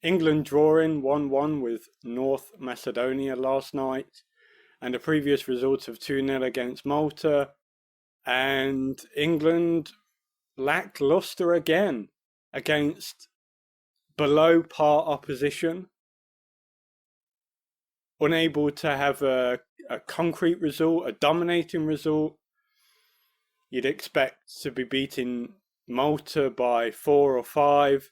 England drawing 1-1 with North Macedonia last night, and the previous result of 2-0 against Malta, and England lacklustre again against below par opposition, unable to have a concrete result, a dominating result. You'd expect to be beating Malta by 4 or 5,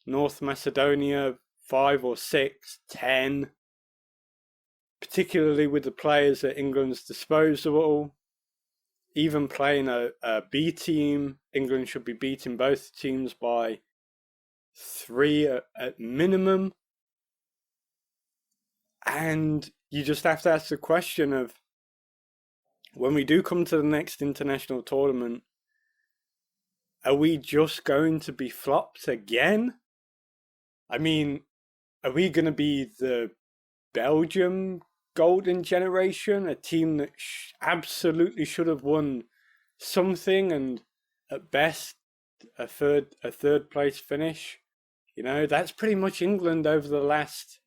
North Macedonia 5 or 6, 10, particularly with the players at England's disposal. Even playing a B team, England should be beating both teams by 3 at minimum. And you just have to ask the question of, when we do come to the next international tournament, are we just going to be flopped again? I mean, are we going to be the Belgium golden generation, a team that absolutely should have won something, and at best a third place finish? You know, that's pretty much England over the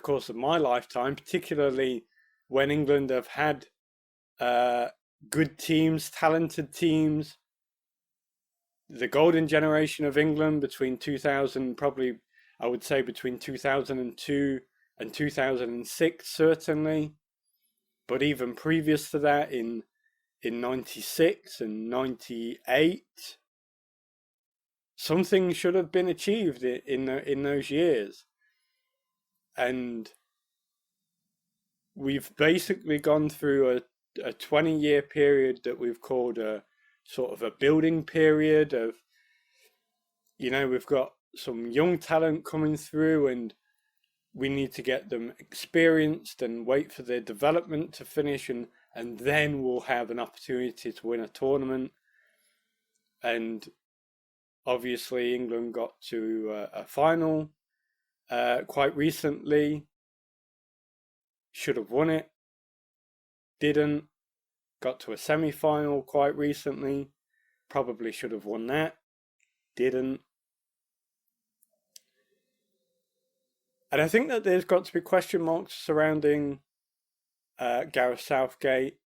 course of my lifetime, particularly when England have had good teams, talented teams. The golden generation of England between 2000, probably I would say between 2002 and 2006, certainly. But even previous to that, in 96 and 98, something should have been achieved in those years. And we've basically gone through a 20-year period that we've called a sort of a building period of, we've got some young talent coming through, and we need to get them experienced and wait for their development to finish, and then we'll have an opportunity to win a tournament. And obviously England got to a final quite recently. Should have won it, didn't. Got to a semi-final quite recently, probably should have won that, didn't. And I think that there's got to be question marks surrounding Gareth Southgate.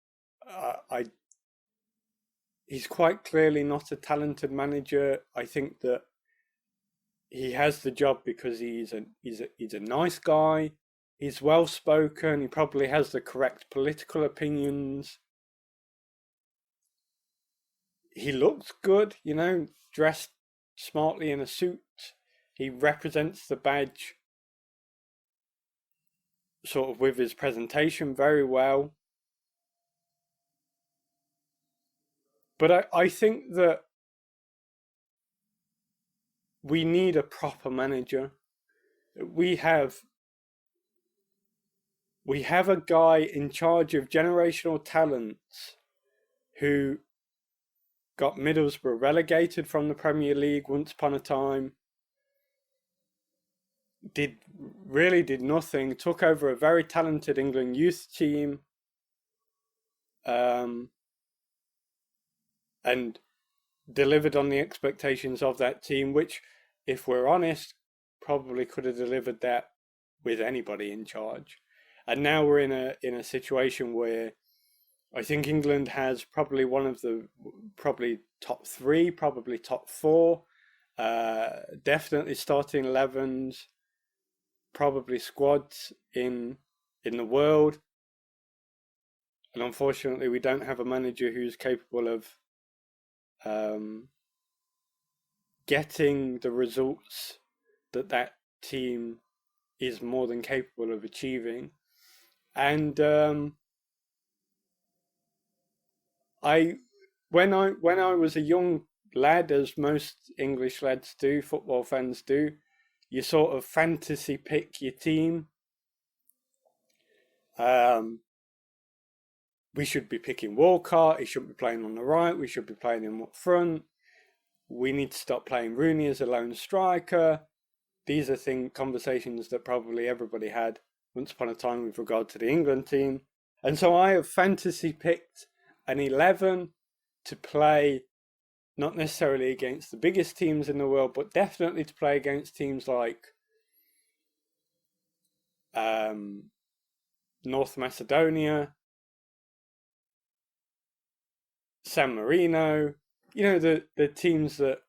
He's quite clearly not a talented manager. I think that he has the job because he's a nice guy. He's well spoken. He probably has the correct political opinions. He looks good, dressed smartly in a suit. He represents the badge sort of with his presentation very well. But I think that we need a proper manager. We have a guy in charge of generational talents who got Middlesbrough relegated from the Premier League once upon a time, did nothing, took over a very talented England youth team, and delivered on the expectations of that team, which, if we're honest, probably could have delivered that with anybody in charge. And now we're in a situation where I think England has probably one of the top 3, probably top 4, definitely starting 11s, probably squads in the world. And unfortunately, we don't have a manager who's capable of getting the results that team is more than capable of achieving. And when I was a young lad, as most English lads do, football fans do, you sort of fantasy pick your team. We should be picking Walcott. He shouldn't be playing on the right. We should be playing him up front. We need to stop playing Rooney as a lone striker. These are conversations that probably everybody had once upon a time with regard to the England team. And so I have fantasy picked an 11 to play not necessarily against the biggest teams in the world, but definitely to play against teams like North Macedonia, San Marino, the teams that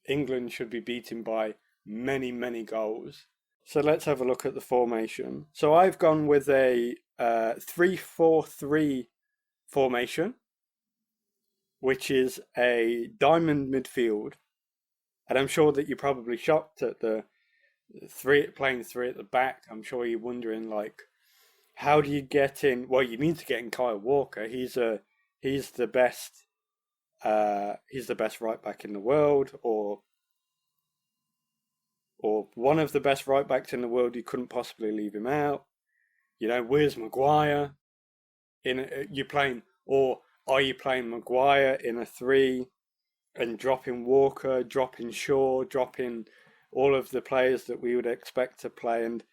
England should be beaten by many, many goals. So let's have a look at the formation. So I've gone with a 3-4-3 formation, which is a diamond midfield. And I'm sure that you're probably shocked at the playing three at the back. I'm sure you're wondering, like, how do you get in? Well, you need to get in Kyle Walker. He's the best right back in the world, or one of the best right backs in the world. You couldn't possibly leave him out. Where's Maguire? Are you playing Maguire in a 3 and dropping Walker, dropping Shaw, dropping all of the players that we would expect to play? And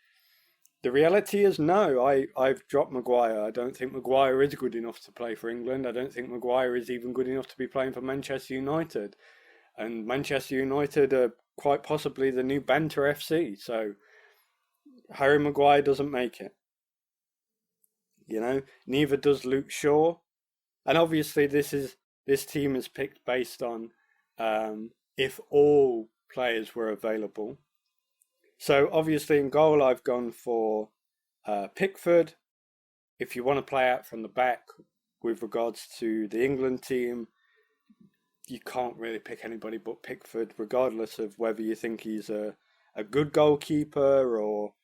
the reality is no, I've dropped Maguire. I don't think Maguire is good enough to play for England. I don't think Maguire is even good enough to be playing for Manchester United. And Manchester United are quite possibly the new Banter FC. So Harry Maguire doesn't make it. Neither does Luke Shaw. And obviously this team is picked based on if all players were available. So obviously in goal I've gone for Pickford. If you want to play out from the back with regards to the England team, you can't really pick anybody but Pickford, regardless of whether you think he's a good goalkeeper or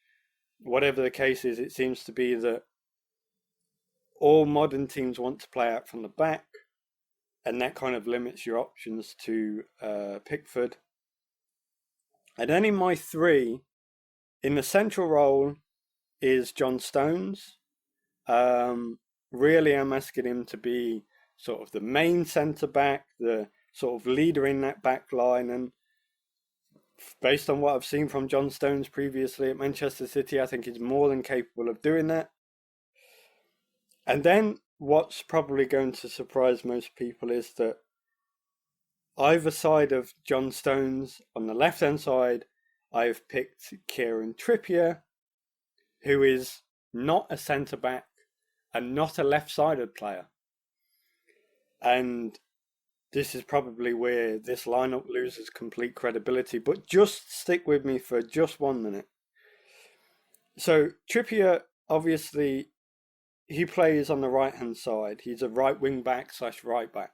whatever the case is. It seems to be that all modern teams want to play out from the back, and that kind of limits your options to Pickford. And then in my 3, in the central role is John Stones. Really, I'm asking him to be sort of the main centre-back, the sort of leader in that back line. And based on what I've seen from John Stones previously at Manchester City, I think he's more than capable of doing that. And then what's probably going to surprise most people is that either side of John Stones, on the left-hand side, I've picked Kieran Trippier, who is not a centre-back and not a left-sided player. And this is probably where this lineup loses complete credibility, but just stick with me for just 1 minute. So Trippier, obviously, he plays on the right-hand side. He's a right wing-back / right back.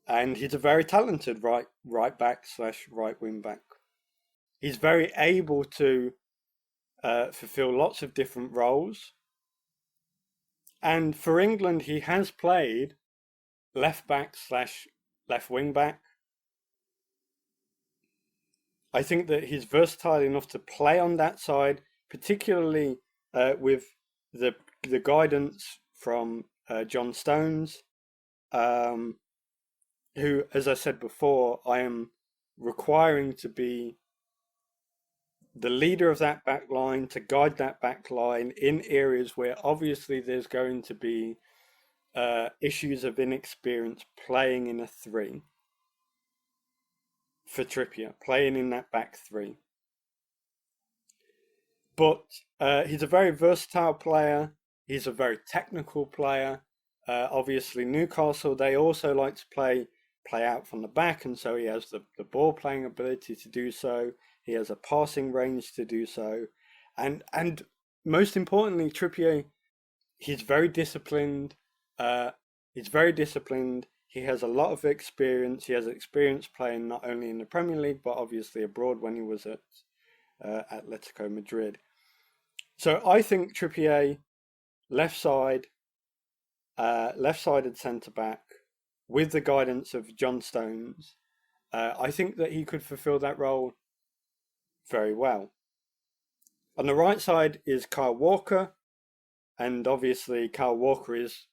And he's a very talented right back / right wing-back. He's very able to fulfill lots of different roles. And for England, he has played left back / left wing back. I think that he's versatile enough to play on that side, particularly with the guidance from John Stones, who, as I said before, I am requiring to be the leader of that back line, to guide that back line in areas where obviously there's going to be issues of inexperience playing in a 3 for Trippier, playing in that back 3. But he's a very versatile player. He's a very technical player. Obviously, Newcastle, they also like to play out from the back, and so he has the ball playing ability to do so. He has a passing range to do so. And most importantly, Trippier, he's very disciplined. He has a lot of experience. He has experience playing not only in the Premier League, but obviously abroad when he was at Atletico Madrid. So I think Trippier, left-sided centre-back, with the guidance of John Stones, I think that he could fulfill that role very well. On the right side is Kyle Walker, and obviously Kyle Walker is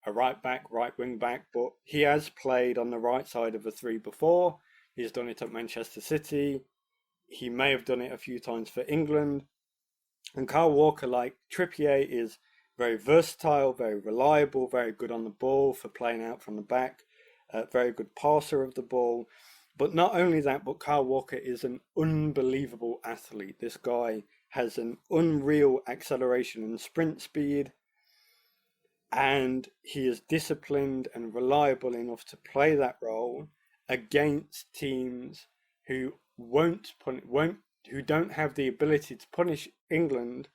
a right back, right wing back, but he has played on the right side of a 3 before. He's done it at Manchester City. He may have done it a few times for England. And Kyle Walker, like Trippier, is very versatile, very reliable, very good on the ball for playing out from the back. a very good passer of the ball. But not only that, but Kyle Walker is an unbelievable athlete. This guy has an unreal acceleration and sprint speed, and he is disciplined and reliable enough to play that role against teams who who don't have the ability to punish England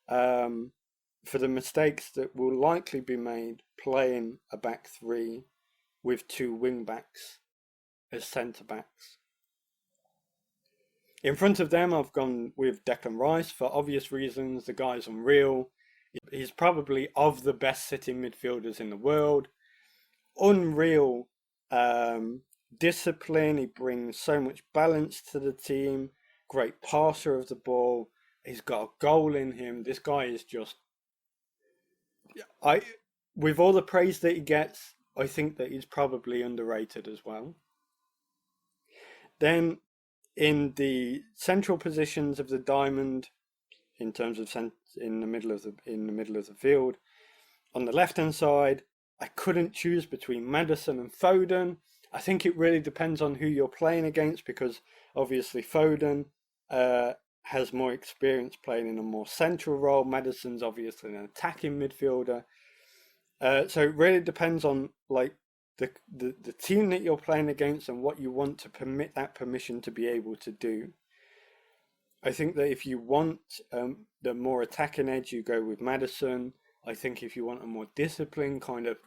for the mistakes that will likely be made playing a back three with two wing backs as centre backs. In front of them, I've gone with Declan Rice for obvious reasons. The guy's unreal. He's probably of the best sitting midfielders in the world. Unreal discipline. He brings so much balance to the team. Great passer of the ball. He's got a goal in him. This guy is just... with all the praise that he gets, I think that he's probably underrated as well. Then in the central positions of the diamond, in terms of in the middle of the field, on the left hand side, I couldn't choose between Maddison and Foden. I think it really depends on who you're playing against, because obviously Foden has more experience playing in a more central role. Maddison's obviously an attacking midfielder. So it really depends on like the team that you're playing against and what you want to permit that permission to be able to do. I think that if you want the more attacking edge, you go with Maddison. I think if you want a more disciplined kind of,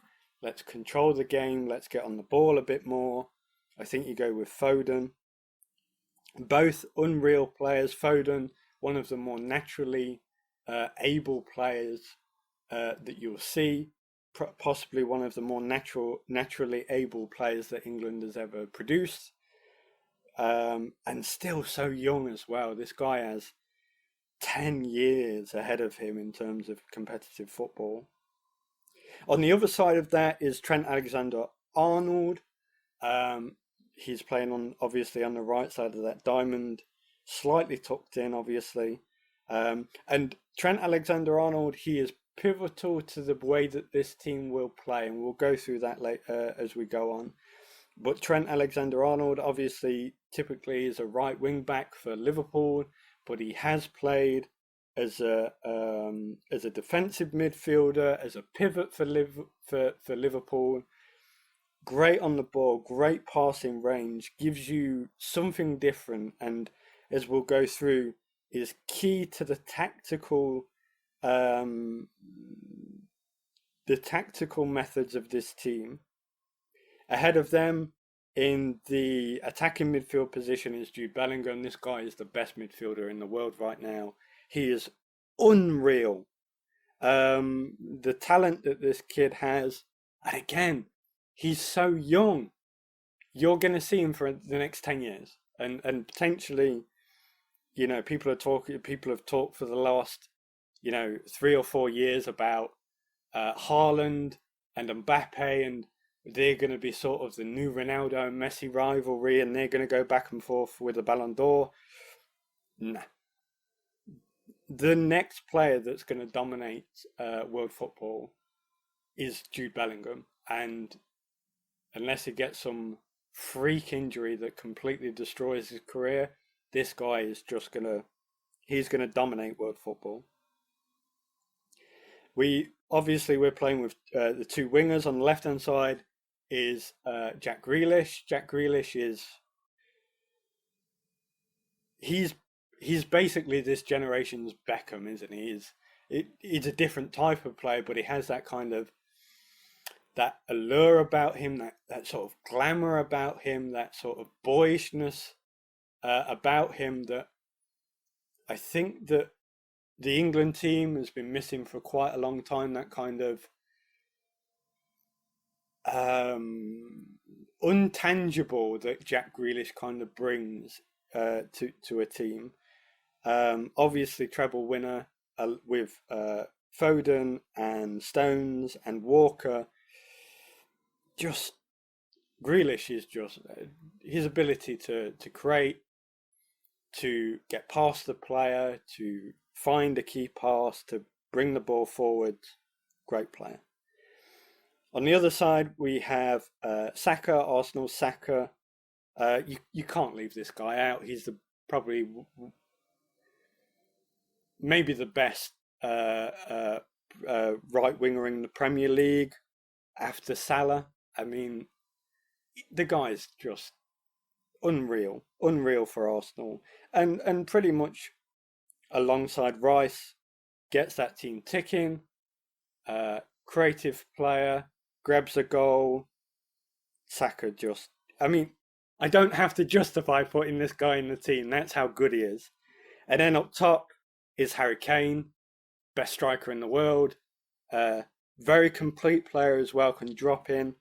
let's control the game, let's get on the ball a bit more, I think you go with Foden. Both unreal players. Foden, one of the more naturally able players that you'll see, possibly one of the more naturally able players that England has ever produced, and still so young as well. This guy has 10 years ahead of him in terms of competitive football. On the other side of that is Trent Alexander-Arnold. He's playing obviously on the right side of that diamond, slightly tucked in, obviously. And Trent Alexander-Arnold, he is pivotal to the way that this team will play, and we'll go through that later as we go on. But Trent Alexander-Arnold, obviously, typically is a right wing back for Liverpool, but he has played as a defensive midfielder, as a pivot for Liverpool. Great on the ball, great passing range, gives you something different, and as we'll go through, is key to the tactical methods of this team. Ahead of them in the attacking midfield position is Jude Bellingham. This guy is the best midfielder in the world right now. He is unreal. The talent that this kid has, and again, he's so young. You're going to see him for the next 10 years. And potentially, you know, people have talked for the last, 3 or 4 years about Haaland and Mbappe, and they're going to be sort of the new Ronaldo and Messi rivalry, and they're going to go back and forth with the Ballon d'Or. Nah. The next player that's going to dominate world football is Jude Bellingham, and unless he gets some freak injury that completely destroys his career, this guy is just he's going to dominate world football. We're playing with the two wingers. On the left hand side is Jack Grealish. Jack Grealish he's basically this generation's Beckham, isn't he? He's a different type of player, but he has that kind of that allure about him, that sort of glamour about him, that sort of boyishness about him that I think that the England team has been missing for quite a long time. That kind of untangible that Jack Grealish kind of brings to a team. Obviously, treble winner with Foden and Stones and Walker. Just Grealish is just his ability to create, to get past the player, to find a key pass, to bring the ball forward. Great player. On the other side, we have Saka, Arsenal Saka. You can't leave this guy out. He's probably maybe the best right winger in the Premier League after Salah. I mean, the guy's just unreal for Arsenal, and pretty much alongside Rice gets that team ticking. Creative player, grabs a goal. Saka just, I mean, I don't have to justify putting this guy in the team. That's how good he is. And then up top is Harry Kane, best striker in the world. Very complete player as well, can drop in,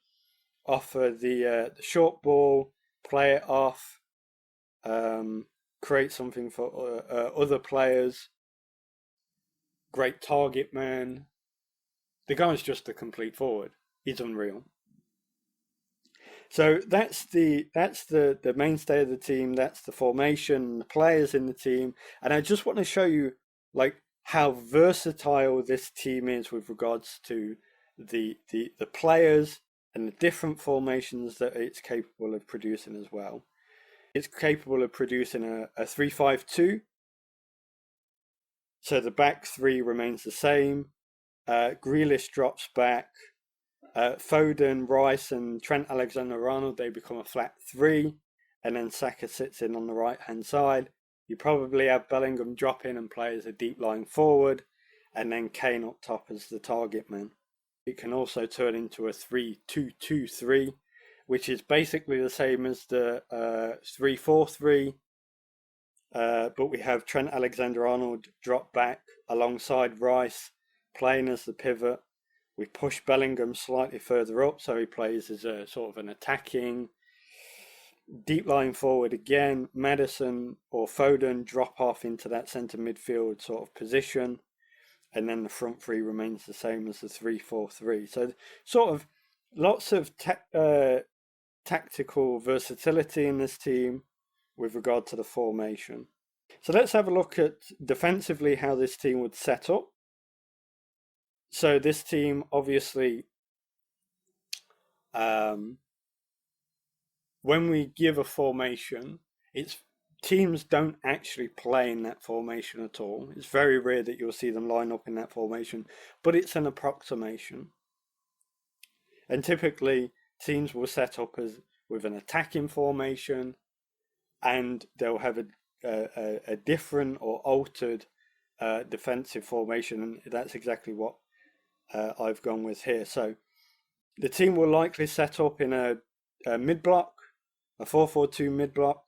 offer the short ball, play it off, create something for other players. Great target man. The guy's just a complete forward. He's unreal. So that's the mainstay of the team. That's the formation, the players in the team, and I just want to show you like how versatile this team is with regards to the players and the different formations that it's capable of producing as well. It's capable of producing a 3-5-2. So the back three remains the same. Grealish drops back. Foden, Rice, and Trent Alexander-Arnold, they become a flat three, and then Saka sits in on the right-hand side. You probably have Bellingham drop in and play as a deep lying forward, and then Kane up top as the target man. It can also turn into a 3-2-2-3, which is basically the same as the 3-4-3, but we have Trent Alexander-Arnold drop back alongside Rice, playing as the pivot. We push Bellingham slightly further up, so he plays as a sort of an attacking deep line forward again. Maddison or Foden drop off into that centre midfield sort of position, and then the front three remains the same as the 3-4-3. So sort of lots of tactical versatility in this team with regard to the formation. So let's have a look at defensively how this team would set up. So this team, obviously, when we give a formation, teams don't actually play in that formation at all. It's very rare that you'll see them line up in that formation, but it's an approximation. And typically, teams will set up with an attacking formation, and they'll have a different or altered defensive formation, and that's exactly what I've gone with here. So the team will likely set up in a mid-block, a 4-4-2 mid-block.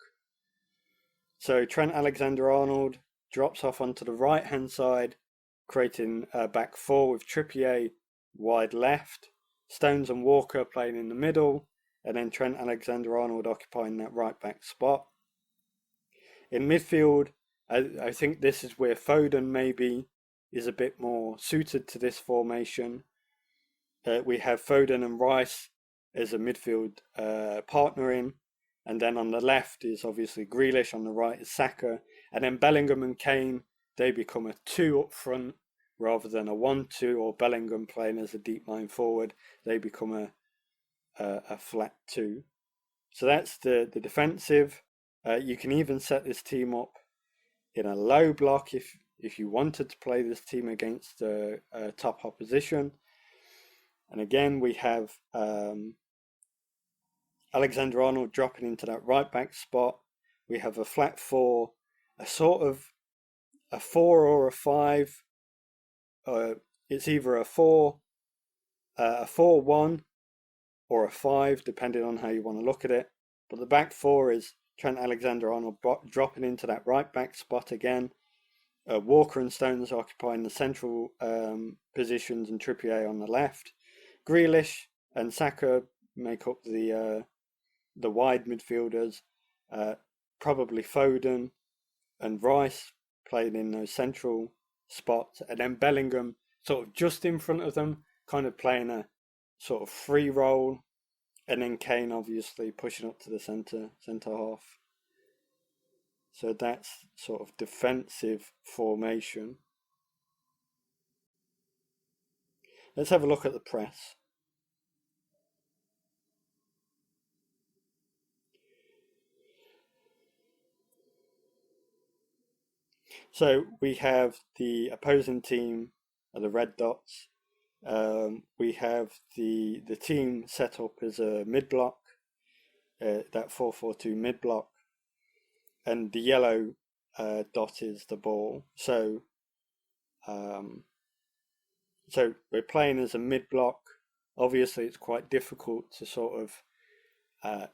So Trent Alexander-Arnold drops off onto the right-hand side, creating a back four with Trippier wide left, Stones and Walker playing in the middle, and then Trent Alexander-Arnold occupying that right-back spot. In midfield, I think this is where Foden maybe is a bit more suited to this formation. We have Foden and Rice as a midfield partnering, and then on the left is obviously Grealish, on the right is Saka, and then Bellingham and Kane, they become a 2 up front rather than a 1-2, or Bellingham playing as a deep line forward, they become a flat 2. So that's the defensive. You can even set this team up in a low block if you wanted to play this team against a top opposition. And again, we have Alexander-Arnold dropping into that right back spot. We have a flat 4, a sort of a 4 or a 5. It's either a 4-1 or a 5, depending on how you want to look at it. But the back 4 is Trent Alexander-Arnold dropping into that right back spot again. Walker and Stones occupying the central positions, and Trippier on the left. Grealish and Saka make up the wide midfielders. Probably Foden and Rice playing in those central spots, and then Bellingham sort of just in front of them, kind of playing a sort of free role, and then Kane obviously pushing up to the centre half. So that's sort of defensive formation. Let's have a look at the press. So we have the opposing team are the red dots. We have the team set up as a mid block, that 4-4-2 mid block, and the yellow dot is the ball. So we're playing as a mid block. Obviously, it's quite difficult to sort of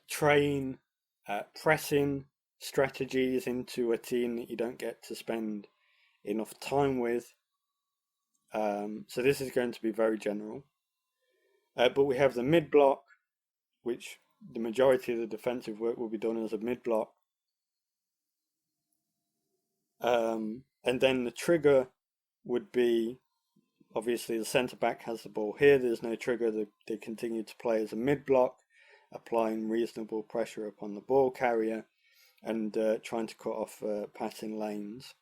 train pressing strategies into a team that you don't get to spend enough time with. So this is going to be very general. But we have the mid block, which the majority of the defensive work will be done as a mid block. And then the trigger would be, obviously the centre back has the ball here, there's no trigger, they continue to play as a mid block, applying reasonable pressure upon the ball carrier and trying to cut off passing lanes.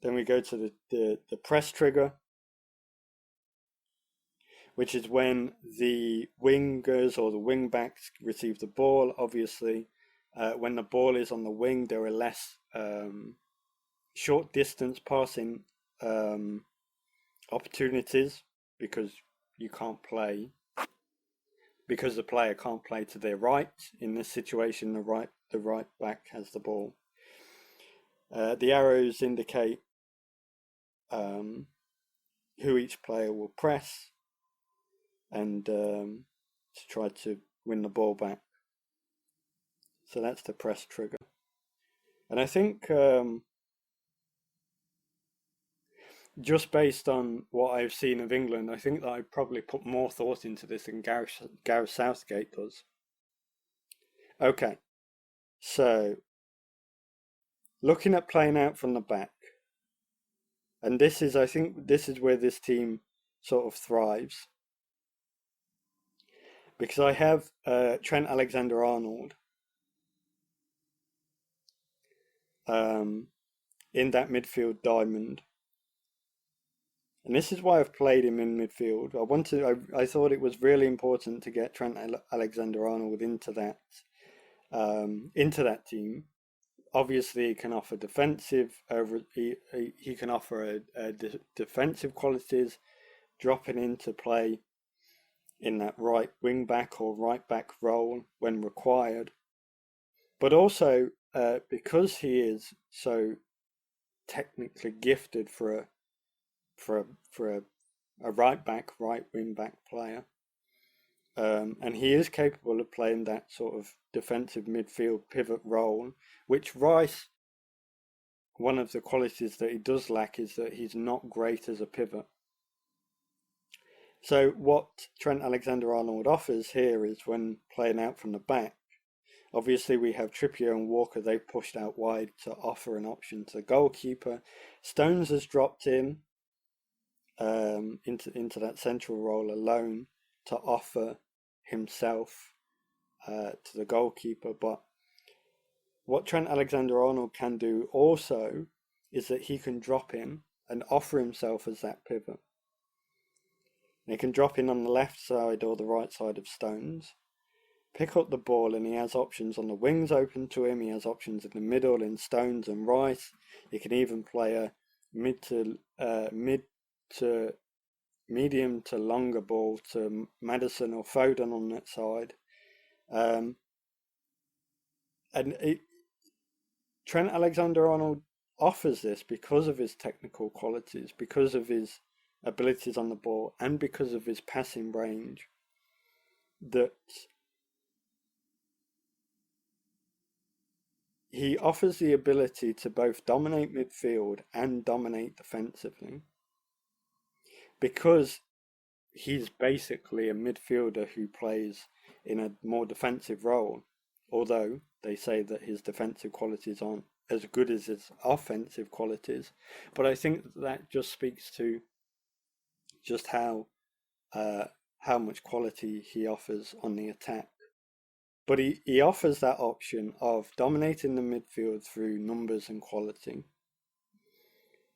Then we go to the press trigger, which is when the wingers or the wing backs receive the ball. Obviously, when the ball is on the wing, there are less short distance passing opportunities because you can't play, because the player can't play to their right. In this situation, the right back has the ball. The arrows indicate who each player will press and to try to win the ball back. So that's the press trigger. And I think just based on what I've seen of England, I think that I probably put more thought into this than Gareth Southgate does. Okay, so looking at playing out from the back, and I think this is where this team sort of thrives, because I have Trent Alexander-Arnold in that midfield diamond. And this is why I've played him in midfield. I thought it was really important to get Trent Alexander-Arnold into that team. Obviously, he can offer defensive. He can offer defensive qualities, dropping into play in that right wing back or right back role when required. But also because he is so technically gifted for a right back, right wing back player. And he is capable of playing that sort of defensive midfield pivot role, which Rice, one of the qualities that he does lack is that he's not great as a pivot. So what Trent Alexander-Arnold offers here is when playing out from the back, obviously we have Trippier and Walker, they pushed out wide to offer an option to the goalkeeper. Stones has dropped in into that central role alone to offer himself to the goalkeeper. But what Trent Alexander-Arnold can do also is that he can drop in and offer himself as that pivot. And he can drop in on the left side or the right side of Stones, pick up the ball, and he has options on the wings open to him. He has options in the middle in Stones and Rice. He can even play a mid to medium to longer ball to Maddison or Foden on that side. Trent Alexander-Arnold offers this because of his technical qualities, because of his abilities on the ball, and because of his passing range, that he offers the ability to both dominate midfield and dominate defensively, because he's basically a midfielder who plays in a more defensive role, although they say that his defensive qualities aren't as good as his offensive qualities. But I think that just speaks to just how much quality he offers on the attack. But he offers that option of dominating the midfield through numbers and quality,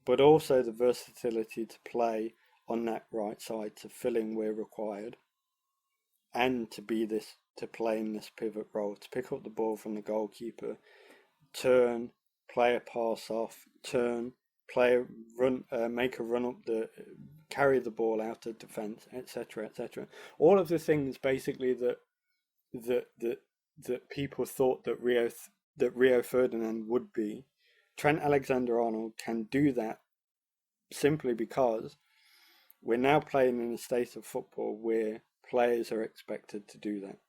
but also the versatility to play on that right side to fill in where required, and to be this to play in this pivot role, to pick up the ball from the goalkeeper, turn, play a pass off, turn, play a run, make a run up carry the ball out of defence, etc., etc. All of the things basically that people thought that Rio Ferdinand would be. Trent Alexander-Arnold can do that simply because we're now playing in a state of football where players are expected to do that.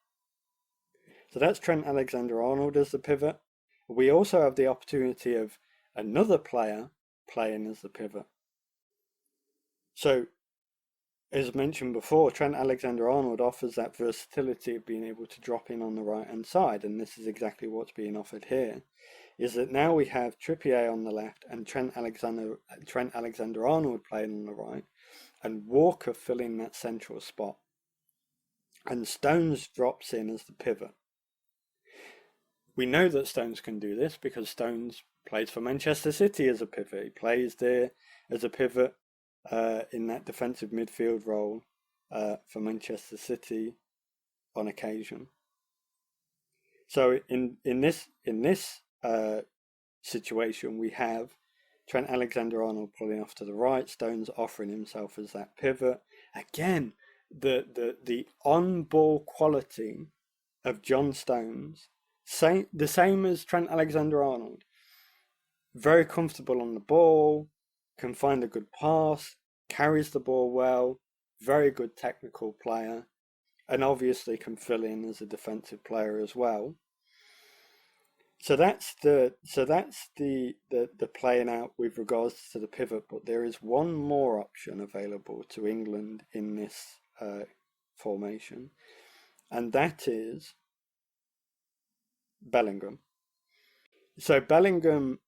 So that's Trent Alexander-Arnold as the pivot. We also have the opportunity of another player playing as the pivot. So, as mentioned before, Trent Alexander-Arnold offers that versatility of being able to drop in on the right-hand side, and this is exactly what's being offered here, is that now we have Trippier on the left and Trent Alexander-Arnold playing on the right, and Walker filling that central spot. And Stones drops in as the pivot. We know that Stones can do this because Stones plays for Manchester City as a pivot. He plays there as a pivot in that defensive midfield role for Manchester City on occasion. So in this situation, we have Trent Alexander-Arnold pulling off to the right, Stones offering himself as that pivot. Again, the on-ball quality of John Stones, the same as Trent Alexander-Arnold. Very comfortable on the ball, can find a good pass, carries the ball well, very good technical player, and obviously can fill in as a defensive player as well. So that's the playing out with regards to the pivot, but there is one more option available to England in this formation, and that is Bellingham. So Bellingham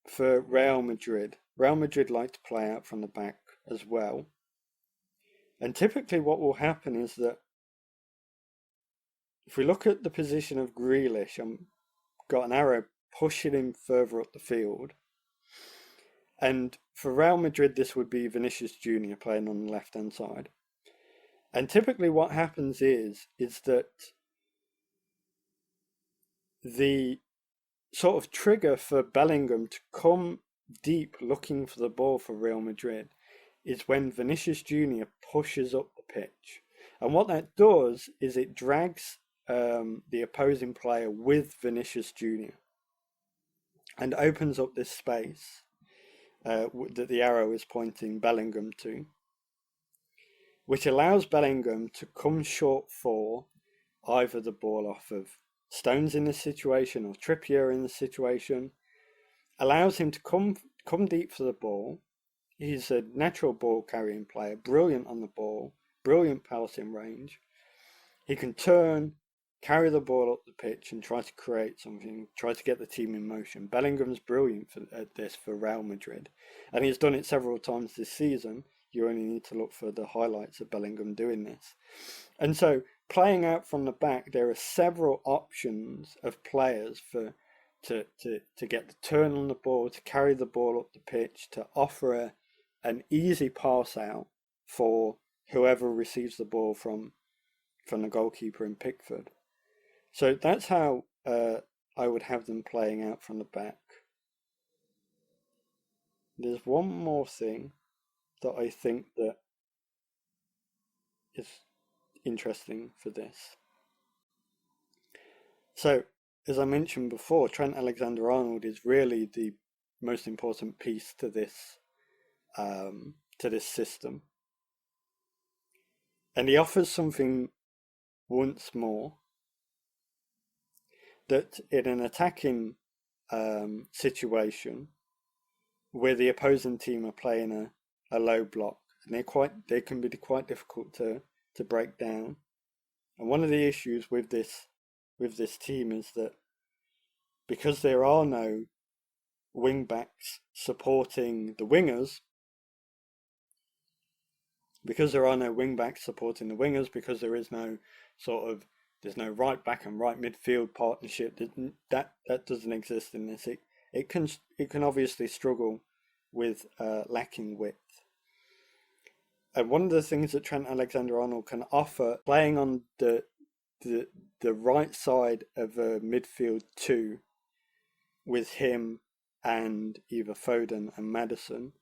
for Real Madrid. Real Madrid like to play out from the back as well. And typically what will happen is that if we look at the position of Grealish, I've got an arrow pushing him further up the field. And for Real Madrid, this would be Vinicius Jr. playing on the left-hand side. And typically what happens is that the sort of trigger for Bellingham to come deep looking for the ball for Real Madrid is when Vinicius Jr. pushes up the pitch. And what that does is it drags the opposing player with Vinicius Jr. and opens up this space that the arrow is pointing Bellingham to, which allows Bellingham to come short for either the ball off of Stones in this situation or Trippier in this situation, allows him to come deep for the ball. He's a natural ball carrying player, brilliant on the ball, brilliant passing range. He can turn, carry the ball up the pitch and try to create something, try to get the team in motion. Bellingham's brilliant at this for Real Madrid, and he's done it several times this season. You only need to look for the highlights of Bellingham doing this. And so playing out from the back, there are several options of players to get the turn on the ball, to carry the ball up the pitch, to offer an easy pass out for whoever receives the ball from the goalkeeper in Pickford. So that's how I would have them playing out from the back. There's one more thing that I think that is interesting for this. So, as I mentioned before, Trent Alexander-Arnold is really the most important piece to this system, and he offers something once more that in an attacking situation where the opposing team are playing a low block, and they can be quite difficult to break down. And one of the issues with this team is that because there are no wing backs supporting the wingers, because there is no there's no right back and right midfield partnership, that doesn't exist in this. It can obviously struggle with lacking width. And one of the things that Trent Alexander-Arnold can offer, playing on the the right side of a midfield two with him and either Foden and Maddison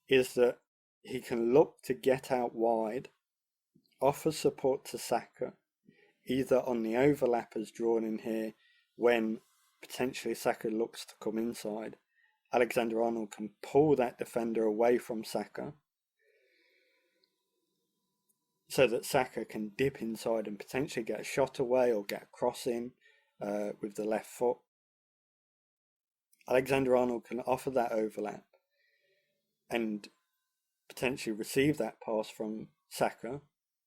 is that he can look to get out wide, offer support to Saka, either on the overlap as drawn in here when potentially Saka looks to come inside. Alexander-Arnold can pull that defender away from Saka so that Saka can dip inside and potentially get a shot away or get a cross in with the left foot. Alexander-Arnold can offer that overlap and potentially receive that pass from Saka,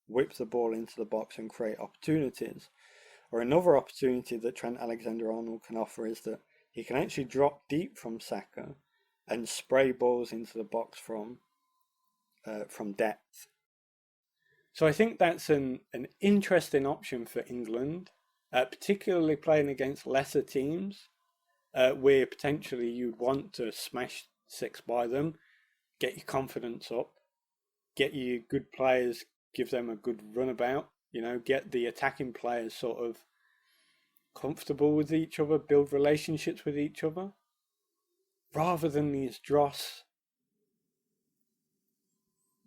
whip the ball into the box and create opportunities. Or another opportunity that Trent Alexander-Arnold can offer is that he can actually drop deep from Saka and spray balls into the box from depth. So I think that's an interesting option for England, particularly playing against lesser teams, where potentially you'd want to smash 6 by them, get your confidence up, get your good players, give them a good runabout, get the attacking players sort of comfortable with each other, build relationships with each other, rather than these dross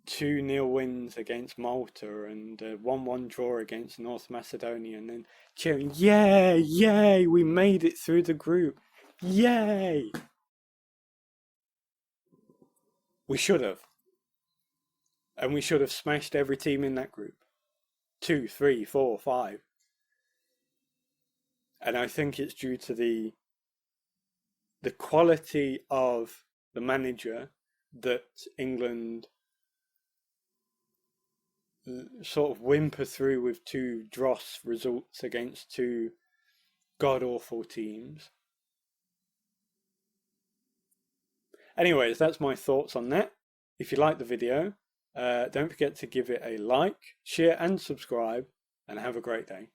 2-0 wins against Malta and 1-1 draw against North Macedonia, and then cheering, yay, yay, we made it through the group, yay. We should have. And we should have smashed every team in that group. 2, 3, 4, 5. And I think it's due to the quality of the manager that England sort of whimper through with 2 dross results against 2 god-awful teams. Anyways, that's my thoughts on that. If you like the video, don't forget to give it a like, share and subscribe, and have a great day.